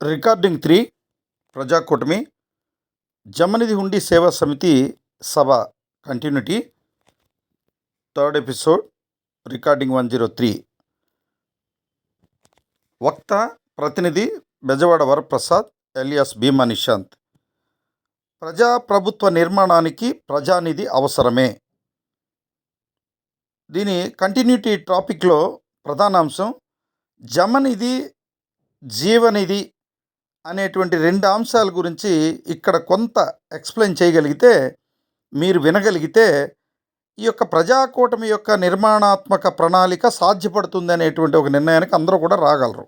Recording 3 Prajakutami జమనిధి హుండీ సేవా సమితి సభ continuity third episode recording 103 వక్త ప్రతినిధి బెజవాడ వరప్రసాద్ ఎలియాస్ భీమా నిశాంత్. ప్రజాప్రభుత్వ నిర్మాణానికి ప్రజానిధి అవసరమే. దీని కంటిన్యూటీ టాపిక్లో ప్రధానాంశం జమనిధి జీవనిధి అనేటువంటి రెండు అంశాల గురించి ఇక్కడ కొంత ఎక్స్ప్లెయిన్ చేయగలిగితే, మీరు వినగలిగితే ఈ యొక్క ప్రజాకూటమి యొక్క నిర్మాణాత్మక ప్రణాళిక సాధ్యపడుతుంది అనేటువంటి ఒక నిర్ణయానికి అందరూ కూడా రాగలరు.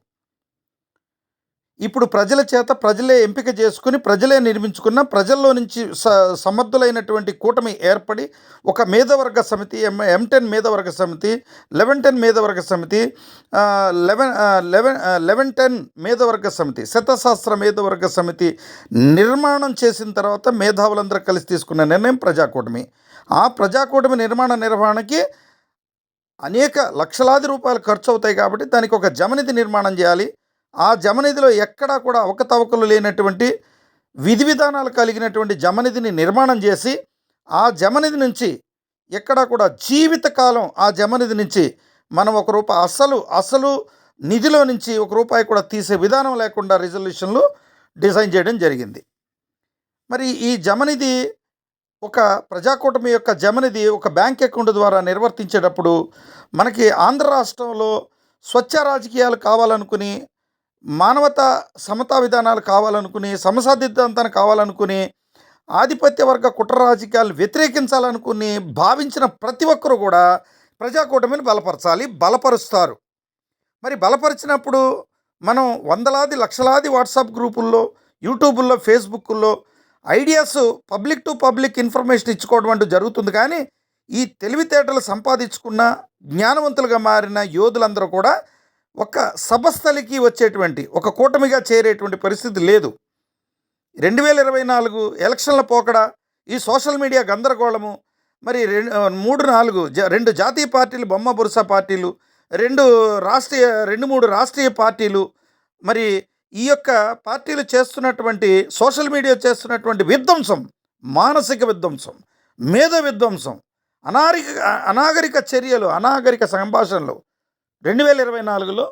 ఇప్పుడు ప్రజల చేత ప్రజలే ఎంపిక చేసుకుని ప్రజలే నిర్మించుకున్న ప్రజల్లో నుంచి సమర్థులైనటువంటి కూటమి ఏర్పడి ఒక మేధవర్గ సమితి, M10 మేధవర్గ సమితి, 1110 మేధవర్గ సమితి, 1110 మేధవర్గ సమితి, శతశాస్త్ర మేధవర్గ సమితి నిర్మాణం చేసిన తర్వాత మేధావులందరూ కలిసి తీసుకున్న నిర్ణయం ప్రజాకూటమి. ఆ ప్రజాకూటమి నిర్వహణకి అనేక లక్షలాది రూపాయలు ఖర్చు అవుతాయి కాబట్టి దానికి ఒక జమనిధి నిర్మాణం చేయాలి. ఆ జమనిధిలో ఎక్కడా కూడా అవకతవకలు లేనటువంటి విధి విధానాలు కలిగినటువంటి జమనిధిని నిర్మాణం చేసి, ఆ జమనిధి నుంచి ఎక్కడా కూడా జీవితకాలం ఆ జమనిధి నుంచి మనం అసలు నిధిలో నుంచి ₹1 కూడా తీసే విధానం లేకుండా రిజల్యూషన్లు డిజైన్ చేయడం జరిగింది. మరి ఈ జమనిధి ఒక ప్రజాకూటమి యొక్క జమనిధి ఒక బ్యాంక్ అకౌంట్ ద్వారా నిర్వర్తించేటప్పుడు మనకి ఆంధ్ర రాష్ట్రంలో స్వచ్ఛ రాజకీయాలు కావాలనుకుని, మానవతా సమతా విధానాలు కావాలనుకుని, సమసాధిద్దాంతాన్ని కావాలనుకుని, ఆధిపత్య వర్గ కుట్ర రాజకీయాలను వ్యతిరేకించాలనుకుని భావించిన ప్రతి ఒక్కరూ కూడా ప్రజాకూటమిని బలపరుస్తారు. మరి బలపరిచినప్పుడు మనం వందలాది లక్షలాది వాట్సాప్ గ్రూపుల్లో, యూట్యూబుల్లో, ఫేస్బుక్ల్లో ideas public to public information ఇచ్చుకోవడం అంటూ జరుగుతుంది. కానీ ఈ తెలివితేటలు సంపాదించుకున్న జ్ఞానవంతులుగా మారిన యోధులందరూ కూడా ఒక సభస్థలికి వచ్చేటువంటి ఒక కూటమిగా చేరేటువంటి పరిస్థితి లేదు. 2024 ఎలక్షన్ల పోకడ, ఈ సోషల్ మీడియా గందరగోళము, మరి 2 జాతీయ పార్టీలు, బొమ్మ బురుస పార్టీలు, 3 రాష్ట్రీయ పార్టీలు, మరి ఈ యొక్క పార్టీలు చేస్తున్నటువంటి సోషల్ మీడియా చేస్తున్నటువంటి విధ్వంసం, మానసిక విధ్వంసం, మేధో విధ్వంసం, అనాగరిక చర్యలు, అనాగరిక సంభాషణలు 2024లో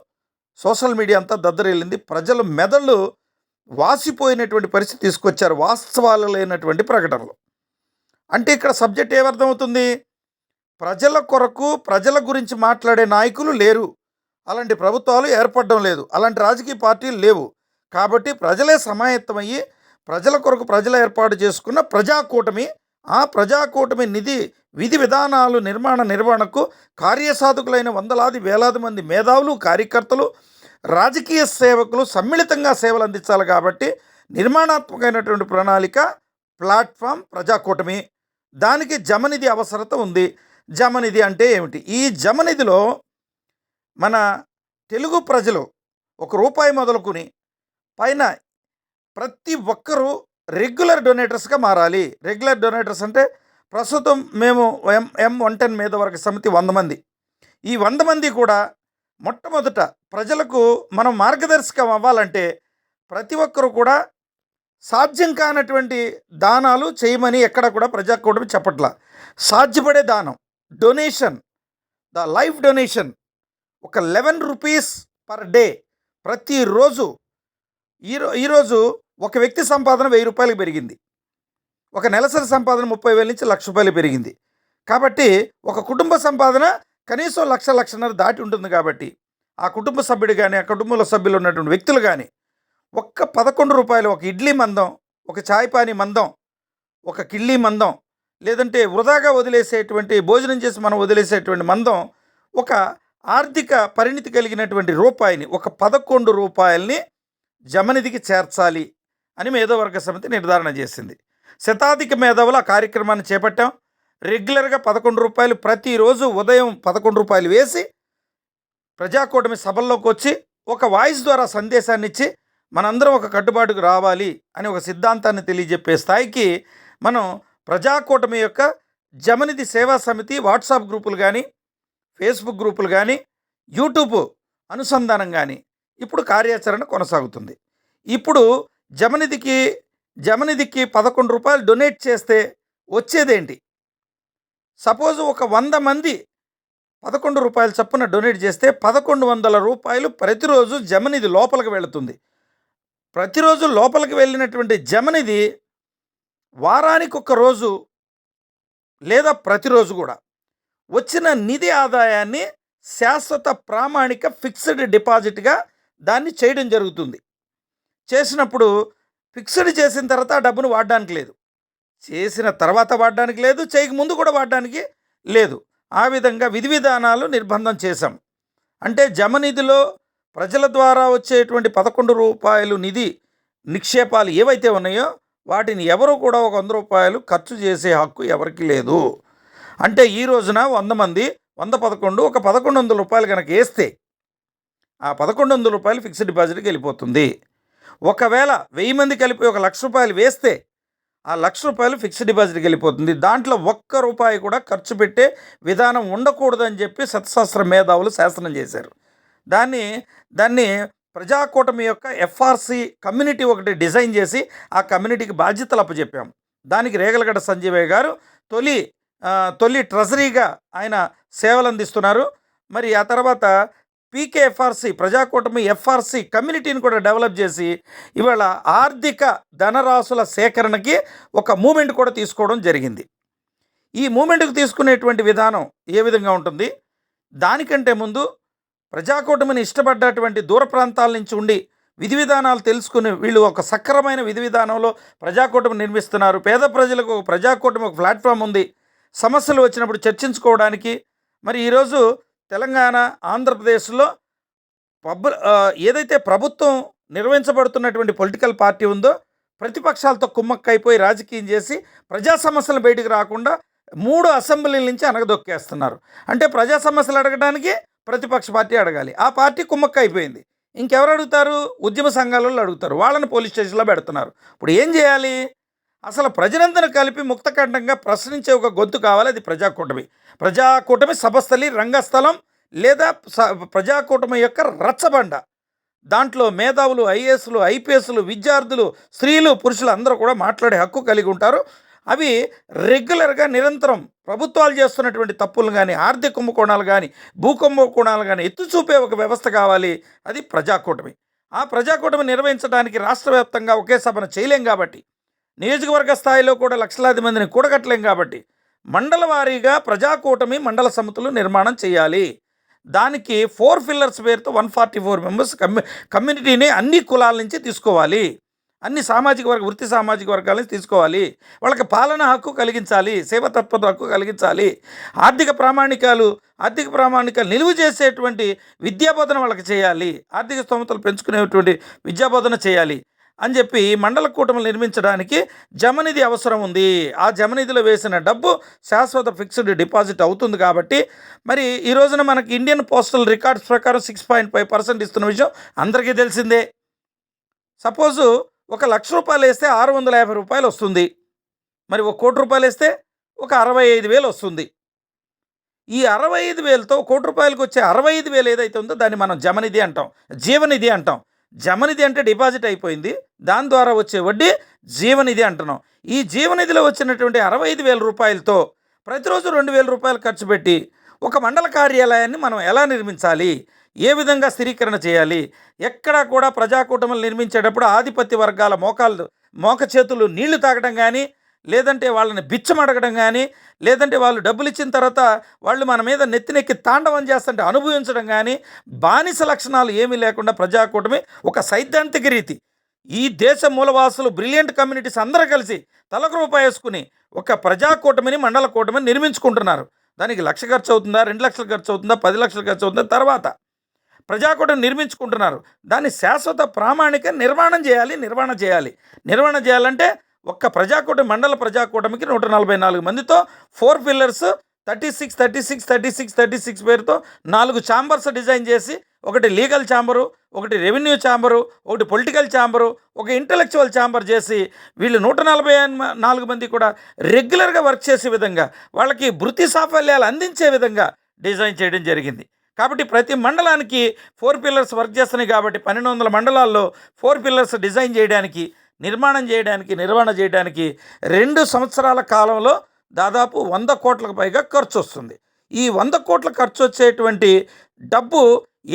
సోషల్ మీడియా అంతా దద్దరిల్లింది. ప్రజల మెదళ్ళు వాసిపోయినటువంటి పరిస్థితి తీసుకొచ్చారు వాస్తవాలు లేనటువంటి ప్రకటనలు. అంటే ఇక్కడ సబ్జెక్ట్ ఏమర్థమవుతుంది? ప్రజల కొరకు ప్రజల గురించి మాట్లాడే నాయకులు లేరు, అలాంటి ప్రభుత్వాలు ఏర్పడడం లేదు, అలాంటి రాజకీయ పార్టీలు లేవు. కాబట్టి ప్రజలే సమాయత్తమయ్యి ప్రజల కొరకు ప్రజలు ఏర్పాటు చేసుకున్న ప్రజాకూటమి, ఆ ప్రజాకూటమి విధి విధానాలు నిర్వహణకు కార్యసాధకులైన వందలాది వేలాది మంది మేధావులు, కార్యకర్తలు, రాజకీయ సేవకులు సమ్మిళితంగా సేవలు అందించాలి. కాబట్టి నిర్మాణాత్మకమైనటువంటి ప్రణాళిక ప్లాట్ఫామ్ ప్రజాకూటమి. దానికి జమనిధి అవసరత ఉంది. జమనిధి అంటే ఏమిటి? ఈ జమనిధిలో మన తెలుగు ప్రజలు ₹1 మొదలుకుని పైన ప్రతి ఒక్కరూ రెగ్యులర్ డొనేటర్స్గా మారాలి. రెగ్యులర్ డొనేటర్స్ అంటే ప్రస్తుతం మేము M110 మేధవర్గ సమితి 100 మంది. ఈ 100 మంది కూడా మొట్టమొదట ప్రజలకు మనం మార్గదర్శకం అవ్వాలంటే ప్రతి ఒక్కరు కూడా సాధ్యం కానటువంటి దానాలు చేయమని ఎక్కడ కూడా ప్రజాకూటమి చెప్పట్లా. సాధ్యపడే దానం, డొనేషన్, ద లైఫ్ డొనేషన్, ఒక ₹11 పర్ డే ప్రతిరోజు. ఈరోజు ఒక వ్యక్తి సంపాదన ₹1000 పెరిగింది. ఒక నెలసరి సంపాదన 30,000 నుంచి ₹1,00,000 పెరిగింది. కాబట్టి ఒక కుటుంబ సంపాదన కనీసం లక్షన్నర దాటి ఉంటుంది. కాబట్టి ఆ కుటుంబ సభ్యుడు కానీ, ఆ కుటుంబంలో సభ్యులు ఉన్నటువంటి వ్యక్తులు కానీ ఒక్క ₹11 ఒక ఇడ్లీ మందం, ఒక చాయ్ పానీ మందం, ఒక కిళ్ళీ మందం, లేదంటే వృధాగా వదిలేసేటువంటి భోజనం చేసి మనం వదిలేసేటువంటి మందం, ఒక ఆర్థిక పరిణితి కలిగినటువంటి రూపాయిని, ఒక ₹11ని జమనిధికి చేర్చాలి అని మేధోవర్గ సమితి నిర్ధారణ చేసింది. శతాధిక మేధావులు ఆ కార్యక్రమాన్ని చేపట్టాం. రెగ్యులర్గా ₹11 ప్రతిరోజు ఉదయం ₹11 వేసి ప్రజాకూటమి సభల్లోకి వచ్చి ఒక వాయిస్ ద్వారా సందేశాన్ని ఇచ్చి మనందరం ఒక కట్టుబాటుకు రావాలి అని ఒక సిద్ధాంతాన్ని తెలియజెప్పే స్థాయికి మనం ప్రజాకూటమి యొక్క జమనిధి సేవా సమితి వాట్సాప్ గ్రూపులు కానీ, ఫేస్బుక్ గ్రూపులు కానీ, యూట్యూబ్ అనుసంధానం కానీ ఇప్పుడు కార్యాచరణ కొనసాగుతుంది. ఇప్పుడు జమనిధికి జమనిధికి రూ. 11 డొనేట్ చేస్తే వచ్చేదేంటి? సపోజ్ ఒక 100 మంది రూ. 11 చొప్పున డొనేట్ చేస్తే రూ. 1100 ప్రతిరోజు జమనిధి లోపలికి వెళుతుంది. ప్రతిరోజు లోపలికి వెళ్ళినటువంటి జమనిధి వారానికి ఒక రోజు లేదా ప్రతిరోజు కూడా వచ్చిన నిధి ఆదాయాన్ని శాశ్వత ప్రామాణిక ఫిక్స్డ్ డిపాజిట్గా దాన్ని చేయడం జరుగుతుంది. చేసినప్పుడు ఫిక్స్డ్ చేసిన తర్వాత ఆ డబ్బును వాడడానికి లేదు, చేసిన తర్వాత వాడడానికి లేదు, చేయక ముందు కూడా వాడడానికి లేదు. ఆ విధంగా విధి విధానాలు నిర్బంధం చేశాం. అంటే జమనిధిలో ప్రజల ద్వారా వచ్చేటువంటి రూ. 11 నిధి నిక్షేపాలు ఏవైతే ఉన్నాయో వాటిని ఎవరు కూడా ఒక రూ. 100 ఖర్చు చేసే హక్కు ఎవరికి లేదు. అంటే ఈ రోజున 100 మంది 111 ఒక రూ. 1100 కనుక వేస్తే ఆ రూ. 1100 ఫిక్స్డ్ డిపాజిట్కి వెళ్ళిపోతుంది. ఒకవేళ 1000 మంది కలిపి ఒక రూ. 1,00,000 వేస్తే ఆ రూ. 1,00,000 ఫిక్స్డ్ డిపాజిట్కి వెళ్ళిపోతుంది. దాంట్లో రూపాయి కూడా ఖర్చు పెట్టే విధానం ఉండకూడదని చెప్పి సత్శాస్త్ర మేధావులు శాసనం చేశారు. దాన్ని ప్రజాకూటమి యొక్క ఎఫ్ఆర్సి కమ్యూనిటీ ఒకటి డిజైన్ చేసి ఆ కమ్యూనిటీకి బాధ్యతలు అప్పచెప్పాం. దానికి రేగలగడ్డ సంజీవయ్య గారు తొలి ట్రెజరీగా ఆయన సేవలు అందిస్తున్నారు. మరి ఆ తర్వాత పీకేఎఫ్ఆర్సి ప్రజాకూటమి ఎఫ్ఆర్సి కమ్యూనిటీని కూడా డెవలప్ చేసి ఇవాళ ఆర్థిక ధనరాశుల సేకరణకి ఒక మూమెంట్ కూడా తీసుకోవడం జరిగింది. ఈ మూమెంట్కి తీసుకునేటువంటి విధానం ఏ విధంగా ఉంటుంది? దానికంటే ముందు ప్రజాకూటమిని ఇష్టపడ్డటువంటి దూర ప్రాంతాల నుంచి ఉండి విధి విధానాలు తెలుసుకుని వీళ్ళు ఒక సక్రమైన విధి విధానంలో ప్రజాకూటమి నిర్మిస్తున్నారు. పేద ప్రజలకు ఒక ప్రజాకూటమి ఒక ప్లాట్ఫామ్ ఉంది, సమస్యలు వచ్చినప్పుడు చర్చించుకోవడానికి. మరి ఈరోజు తెలంగాణ ఆంధ్రప్రదేశ్లో ఏదైతే ప్రభుత్వం నిర్వహించబడుతున్నటువంటి పొలిటికల్ పార్టీ ఉందో ప్రతిపక్షాలతో కుమ్మక్కైపోయి రాజకీయం చేసి ప్రజా సమస్యలు బయటికి రాకుండా 3 అసెంబ్లీల నుంచి అనగదొక్కేస్తున్నారు. అంటే ప్రజా సమస్యలు అడగడానికి ప్రతిపక్ష పార్టీ అడగాలి, ఆ పార్టీ కుమ్మక్కైపోయింది. ఇంకెవరు అడుగుతారు? ఉద్యమ సంఘాలలో అడుగుతారు, వాళ్ళని పోలీస్ స్టేషన్లో పెడుతున్నారు. ఇప్పుడు ఏం చేయాలి? అసలు ప్రజలందరూ కలిపి ముక్తఖండంగా ప్రశ్నించే ఒక గొంతు కావాలి, అది ప్రజాకూటమి సభస్థలి, రంగస్థలం లేదా ప్రజాకూటమి యొక్క రచ్చబండ. దాంట్లో మేధావులు, ఐఏఎస్లు, ఐపీఎస్లు, విద్యార్థులు, స్త్రీలు, పురుషులు అందరూ కూడా మాట్లాడే హక్కు కలిగి ఉంటారు. అవి రెగ్యులర్గా నిరంతరం ప్రభుత్వాలు చేస్తున్నటువంటి తప్పులు కానీ, ఆర్థిక కుంభకోణాలు కానీ, భూ కుంభకోణాలు కానీ ఎత్తి చూపే ఒక వ్యవస్థ కావాలి, అది ప్రజాకూటమి. ఆ ప్రజాకూటమి నిర్వహించడానికి రాష్ట్ర వ్యాప్తంగా ఒకే సభను చేయలేం కాబట్టి, నియోజకవర్గ స్థాయిలో కూడా లక్షలాది మందిని కూడగట్టలేం కాబట్టి, మండల వారీగా ప్రజాకూటమి మండల సమితులు నిర్మాణం చేయాలి. దానికి 4 పిల్లర్స్ పేరుతో 144 మెంబర్స్ కమ్యూనిటీని అన్ని కులాల నుంచి తీసుకోవాలి, అన్ని వృత్తి సామాజిక వర్గాల నుంచి తీసుకోవాలి. వాళ్ళకి పాలన హక్కు కలిగించాలి, సేవతత్పద హక్కు కలిగించాలి, ఆర్థిక ప్రామాణికాలు నిలువ చేసేటువంటి విద్యాబోధన వాళ్ళకి చేయాలి, ఆర్థిక స్తోమతలు పెంచుకునేటువంటి విద్యాబోధన చేయాలి అని చెప్పి మండల కూటమిలు నిర్మించడానికి జమనిధి అవసరం ఉంది. ఆ జమనిధిలో వేసిన డబ్బు శాశ్వత ఫిక్స్డ్ డిపాజిట్ అవుతుంది. కాబట్టి మరి ఈ రోజున మనకి ఇండియన్ పోస్టల్ రికార్డ్స్ ప్రకారం 6.5% ఇస్తున్న విషయం అందరికీ తెలిసిందే. సపోజు ఒక రూ. 1,00,000 వేస్తే రూ. 650 వస్తుంది. మరి ₹1,00,00,000 వేస్తే ఒక 65,000 వస్తుంది. ఈ 65,000తో ₹1,00,00,000 వచ్చే 65,000 ఏదైతే ఉందో దాన్ని మనం జమనిధి అంటాం, జీవనిధి అంటాం. జమనిధి అంటే డిపాజిట్ అయిపోయింది, దాని ద్వారా వచ్చే వడ్డీ జీవనిధి అంటున్నాం. ఈ జీవనిధిలో వచ్చినటువంటి రూ. 65,000తో ప్రతిరోజు రూ. 2,000 ఖర్చు పెట్టి ఒక మండల కార్యాలయాన్ని మనం ఎలా నిర్మించాలి, ఏ విధంగా స్థిరీకరణ చేయాలి? ఎక్కడా కూడా ప్రజాకూటములు నిర్మించేటప్పుడు ఆధిపత్య వర్గాల మోక చేతులు నీళ్లు తాగడం కానీ, లేదంటే వాళ్ళని బిచ్చం అడగడం కానీ, లేదంటే వాళ్ళు డబ్బులు ఇచ్చిన తర్వాత వాళ్ళు మన మీద నెత్తినెక్కి తాండవం చేస్తుంటే అనుభవించడం కానీ, బానిస లక్షణాలు ఏమీ లేకుండా ప్రజాకూటమి ఒక సైద్ధాంతిక రీతి, ఈ దేశ మూలవాసులు బ్రిలియంట్ కమ్యూనిటీస్ అందరూ కలిసి తలకు రూపాయి వేసుకుని ఒక ప్రజాకూటమిని మండల కూటమిని నిర్మించుకుంటున్నారు. దానికి 1,00,000 ఖర్చు అవుతుందా, 2,00,000 ఖర్చు అవుతుందా, 10 లక్షలు ఖర్చు అవుతుందా? తర్వాత ప్రజాకూటమి నిర్మించుకుంటున్నారు. దాన్ని శాశ్వత ప్రామాణిక నిర్మాణం చేయాలంటే ఒక్క ప్రజాకూటమి మండల ప్రజాకూటమికి 144 మందితో 4 పిల్లర్స్ 36 పేరుతో 4 ఛాంబర్స్ డిజైన్ చేసి, ఒకటి లీగల్ ఛాంబరు, ఒకటి రెవెన్యూ ఛాంబరు, ఒకటి పొలిటికల్ ఛాంబరు, ఒక ఇంటలెక్చువల్ ఛాంబర్ చేసి వీళ్ళు 144 మంది కూడా రెగ్యులర్గా వర్క్ చేసే విధంగా, వాళ్ళకి వృత్తి సాఫల్యాలు అందించే విధంగా డిజైన్ చేయడం జరిగింది. కాబట్టి ప్రతి మండలానికి 4 పిల్లర్స్ వర్క్ చేస్తున్నాయి కాబట్టి 1200 మండలాల్లో 4 పిల్లర్స్ డిజైన్ చేయడానికి, నిర్మాణం చేయడానికి, నిర్వహణ చేయడానికి 2 సంవత్సరాల కాలంలో దాదాపు 100 కోట్లకు పైగా ఖర్చు వస్తుంది. ఈ 100 కోట్ల ఖర్చు వచ్చేటువంటి డబ్బు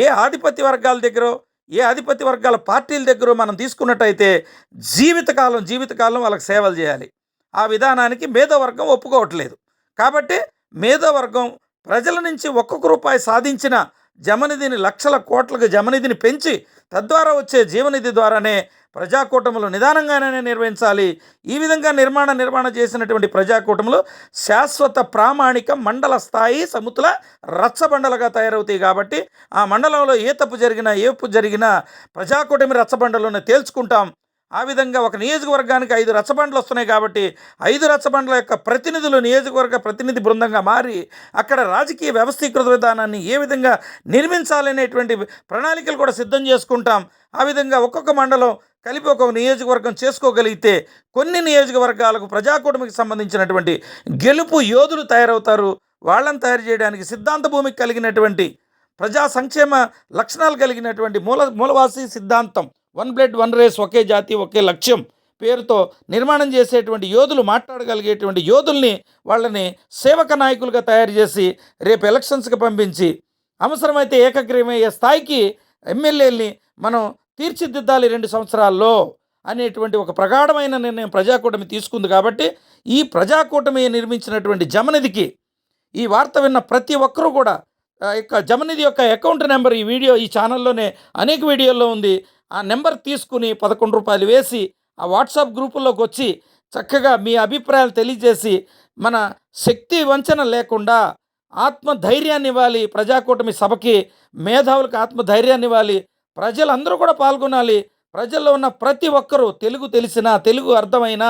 ఏ ఆధిపత్య వర్గాల దగ్గర, ఏ ఆధిపత్య వర్గాల పార్టీల దగ్గర మనం తీసుకున్నట్టయితే జీవితకాలం వాళ్ళకి సేవలు చేయాలి. ఆ విధానానికి మేధోవర్గం ఒప్పుకోవట్లేదు. కాబట్టి మేధోవర్గం ప్రజల నుంచి ఒక్కొక్క రూపాయి సాధించిన జమనిధిని లక్షల కోట్లకు జమనిధిని పెంచి తద్వారా వచ్చే జీవనిధి ద్వారానే ప్రజాకూటములు నిదానంగానే నిర్వహించాలి. ఈ విధంగా నిర్మాణ చేసినటువంటి ప్రజాకూటములు శాశ్వత ప్రామాణిక మండల స్థాయి సముతుల రచ్చబండలుగా తయారవుతాయి. కాబట్టి ఆ మండలంలో ఏ తప్పు జరిగినా ప్రజాకూటమి రచ్చబండలోనే తేల్చుకుంటాం. ఆ విధంగా ఒక నియోజకవర్గానికి 5 రచ్చబండలు వస్తున్నాయి కాబట్టి 5 రచ్చబండల యొక్క ప్రతినిధులు నియోజకవర్గ ప్రతినిధి బృందంగా మారి అక్కడ రాజకీయ వ్యవస్థీకృత విధానాన్ని ఏ విధంగా నిర్మించాలనేటువంటి ప్రణాళికలు కూడా సిద్ధం చేసుకుంటాం. ఆ విధంగా ఒక్కొక్క మండలం కలిపి ఒక్కొక్క నియోజకవర్గం చేసుకోగలిగితే కొన్ని నియోజకవర్గాలకు ప్రజాకూటమికి సంబంధించినటువంటి గెలుపు యోధులు తయారవుతారు. వాళ్ళని తయారు చేయడానికి సిద్ధాంత భూమికి కలిగినటువంటి ప్రజా సంక్షేమ లక్షణాలు కలిగినటువంటి మూలవాసి సిద్ధాంతం, 1 బ్లడ్ 1 రేస్, ఒకే జాతి ఒకే లక్ష్యం పేరుతో నిర్మాణం చేసేటువంటి యోధులు, మాట్లాడగలిగేటువంటి యోధుల్ని వాళ్ళని సేవక నాయకులుగా తయారు చేసి రేపు ఎలక్షన్స్కి పంపించి అవసరమైతే ఏకగ్రీవమయ్యే స్థాయికి ఎమ్మెల్యేలని మనం తీర్చిదిద్దాలి 2 సంవత్సరాల్లో అనేటువంటి ఒక ప్రగాఢమైన నిర్ణయం ప్రజాకూటమి తీసుకుంది. కాబట్టి ఈ ప్రజాకూటమి నిర్మించినటువంటి జమనిధికి ఈ వార్త విన్న ప్రతి ఒక్కరూ కూడా జమనిధి యొక్క అకౌంట్ నెంబర్ ఈ ఛానల్లోనే అనేక వీడియోల్లో ఉంది. ఆ నెంబర్ తీసుకుని 11 రూపాయలు వేసి ఆ వాట్సాప్ గ్రూపుల్లోకి వచ్చి చక్కగా మీ అభిప్రాయాలు తెలియజేసి మన శక్తి వంచన లేకుండా ఆత్మధైర్యాన్ని ఇవ్వాలి. ప్రజాకూటమి సభకి మేధావులకు ఆత్మధైర్యాన్ని ఇవ్వాలి. ప్రజలందరూ కూడా పాల్గొనాలి. ప్రజల్లో ఉన్న ప్రతి ఒక్కరూ తెలుగు తెలిసినా, తెలుగు అర్థమైనా,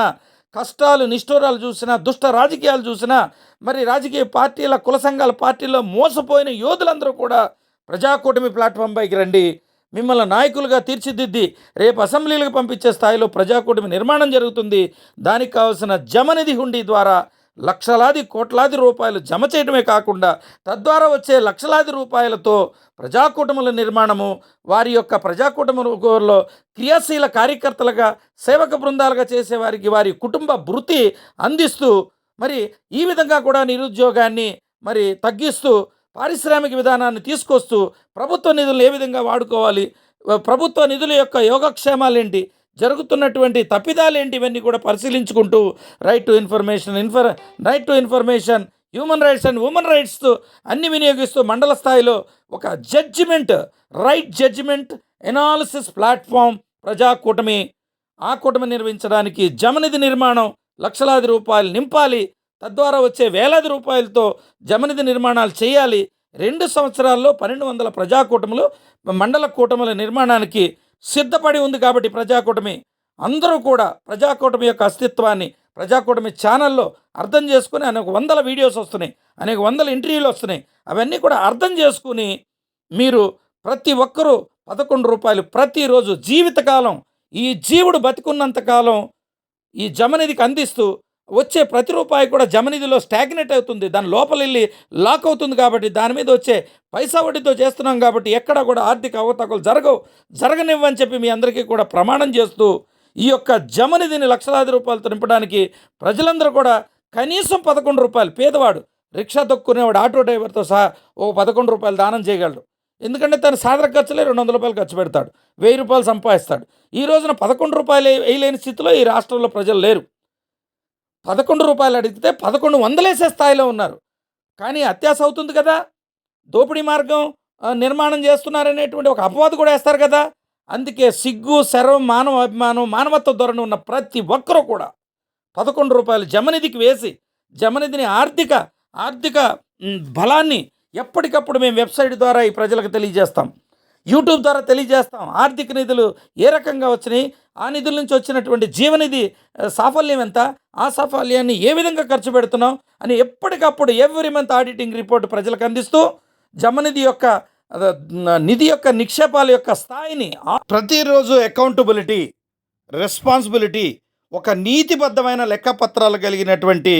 కష్టాలు నిష్ఠూరాలు చూసినా, దుష్ట రాజకీయాలు చూసినా, మరి రాజకీయ పార్టీల కుల సంఘాల పార్టీల్లో మోసపోయిన యోధులందరూ కూడా ప్రజాకూటమి ప్లాట్ఫామ్ పైకి రండి. మిమ్మల్ని నాయకులుగా తీర్చిదిద్ది రేపు అసెంబ్లీలకు పంపించే స్థాయిలో ప్రజాకూటమి నిర్మాణం జరుగుతుంది. దానికి కావాల్సిన జమనిధి హుండీ ద్వారా లక్షలాది కోట్లాది రూపాయలు జమ చేయడమే కాకుండా తద్వారా వచ్చే లక్షలాది రూపాయలతో ప్రజాకూటముల నిర్మాణము, వారి యొక్క ప్రజాకూటములో క్రియాశీల కార్యకర్తలుగా, సేవక బృందాలుగా చేసేవారికి వారి కుటుంబ భృతి అందిస్తూ, మరి ఈ విధంగా కూడా నిరుద్యోగాన్ని మరి తగ్గిస్తూ, పారిశ్రామిక విధానాన్ని తీసుకొస్తూ, ప్రభుత్వ నిధులను ఏ విధంగా వాడుకోవాలి, ప్రభుత్వ నిధుల యొక్క యోగక్షేమాలేంటి, జరుగుతున్నటువంటి తప్పిదాలేంటి, ఇవన్నీ కూడా పరిశీలించుకుంటూ right to information, human rights and women rights అన్ని వినియోగిస్తూ మండల స్థాయిలో ఒక రైట్ జడ్జిమెంట్ ఎనాలిసిస్ ప్లాట్ఫామ్ ప్రజాకూటమి. ఆ కూటమి నిర్వహించడానికి జమనిధి నిర్మాణం లక్షలాది రూపాయలు నింపాలి. తద్వారా వచ్చే వేలాది రూపాయలతో జమనిధి నిర్మాణాలు చేయాలి. 2 సంవత్సరాల్లో 1200 ప్రజాకూటములు, మండల కూటముల నిర్మాణానికి సిద్ధపడి ఉంది. కాబట్టి ప్రజాకూటమి అందరూ కూడా ప్రజాకూటమి యొక్క అస్తిత్వాన్ని ప్రజాకూటమి ఛానల్లో అర్థం చేసుకుని అనేక 100 వీడియోస్ వస్తున్నాయి, అనేక 100 ఇంటర్వ్యూలు వస్తున్నాయి. అవన్నీ కూడా అర్థం చేసుకుని మీరు ప్రతి ఒక్కరూ 11 రూపాయలు ప్రతిరోజు జీవితకాలం, ఈ జీవుడు బతికున్నంతకాలం ఈ జమనిధికి అందిస్తూ వచ్చే ప్రతి రూపాయి కూడా జమనిధిలో స్టాగ్నేట్ అవుతుంది, దాని లోపల వెళ్ళి లాక్ అవుతుంది. కాబట్టి దాని మీద వచ్చే పైసా వడ్డీతో చేస్తున్నాం. కాబట్టి ఎక్కడ కూడా ఆర్థిక అవకతవకలు జరగనివ్వని చెప్పి మీ అందరికీ కూడా ప్రమాణం చేస్తూ ఈ యొక్క జమనిధిని లక్షలాది రూపాయలతో నింపడానికి ప్రజలందరూ కూడా కనీసం 11 రూపాయలు, పేదవాడు రిక్షా తొక్కునేవాడు ఆటో డ్రైవర్తో సహా 11 రూపాయలు దానం చేయగలడు. ఎందుకంటే తన సాధారణ ఖర్చులే 200 రూపాయలు ఖర్చు పెడతాడు, 1000 రూపాయలు సంపాదిస్తాడు. ఈ రోజున 11 రూపాయలు వేయలేని స్థితిలో ఈ రాష్ట్రంలో ప్రజలు లేరు. 11 రూపాయలు అడిగితే 1100 వేసే స్థాయిలో ఉన్నారు. కానీ అత్యాశ అవుతుంది కదా, దోపిడీ మార్గం నిర్మాణం చేస్తున్నారనేటువంటి ఒక అపవాదు కూడా వేస్తారు కదా. అందుకే సిగ్గు, శరం, అభిమానం, మానవత్వ ధోరణి ఉన్న ప్రతి ఒక్కరూ కూడా 11 రూపాయలు జమనిధికి వేసి జమనిధిని ఆర్థిక బలాన్ని ఎప్పటికప్పుడు మేము వెబ్సైట్ ద్వారా ఈ ప్రజలకు తెలియజేస్తాం, యూట్యూబ్ ద్వారా తెలియజేస్తాం. ఆర్థిక నిధులు ఏ రకంగా వచ్చినాయి, ఆ నిధుల నుంచి వచ్చినటువంటి జీవనిధి సాఫల్యం ఎంత, ఆ సాఫల్యాన్ని ఏ విధంగా ఖర్చు పెడుతున్నాం అని ఎప్పటికప్పుడు ఎవ్రీ మంత్ ఆడిటింగ్ రిపోర్ట్ ప్రజలకు అందిస్తూ జమనిధి యొక్క నిధి యొక్క నిక్షేపాల యొక్క స్థాయిని ప్రతిరోజు అకౌంటబిలిటీ, రెస్పాన్సిబిలిటీ, ఒక నీతిబద్ధమైన లెక్కపత్రాలు కలిగినటువంటి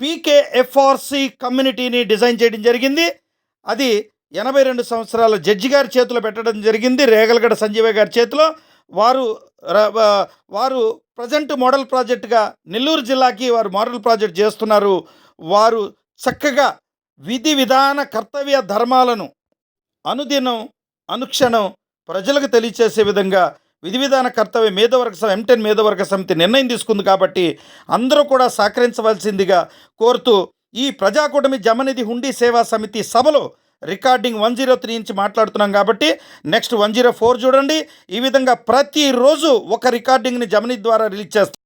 PKFRC కమ్యూనిటీని డిజైన్ చేయడం జరిగింది. అది 82 సంవత్సరాల జడ్జి గారి చేతిలో పెట్టడం జరిగింది. రేగలగడ సంజీవయ్య గారి చేతిలో. వారు వారు ప్రజెంట్ మోడల్ ప్రాజెక్ట్‌గా నెల్లూరు జిల్లాకి వారు మోడల్ ప్రాజెక్ట్ చేస్తున్నారు. వారు చక్కగా విధి విధాన కర్తవ్య ధర్మాలను అనుదినం, అనుక్షణం ప్రజలకు తెలియచేసే విధంగా విధి విధాన కర్తవ్య మేధవర్గ M10 మేధవర్గ సమితి నిర్ణయం తీసుకుంది కాబట్టి అందరూ కూడా సహకరించవలసిందిగా కోరుతూ ఈ ప్రజాకూటమి జమనిధి హుండీ సేవా సమితి సభలో రికార్డింగ్ 103 నుంచి మాట్లాడుతున్నాం కాబట్టి నెక్స్ట్ 104 చూడండి. ఈ విధంగా ప్రతిరోజు ఒక రికార్డింగ్ని జమనిధి ద్వారా రిలీజ్ చేస్తాం.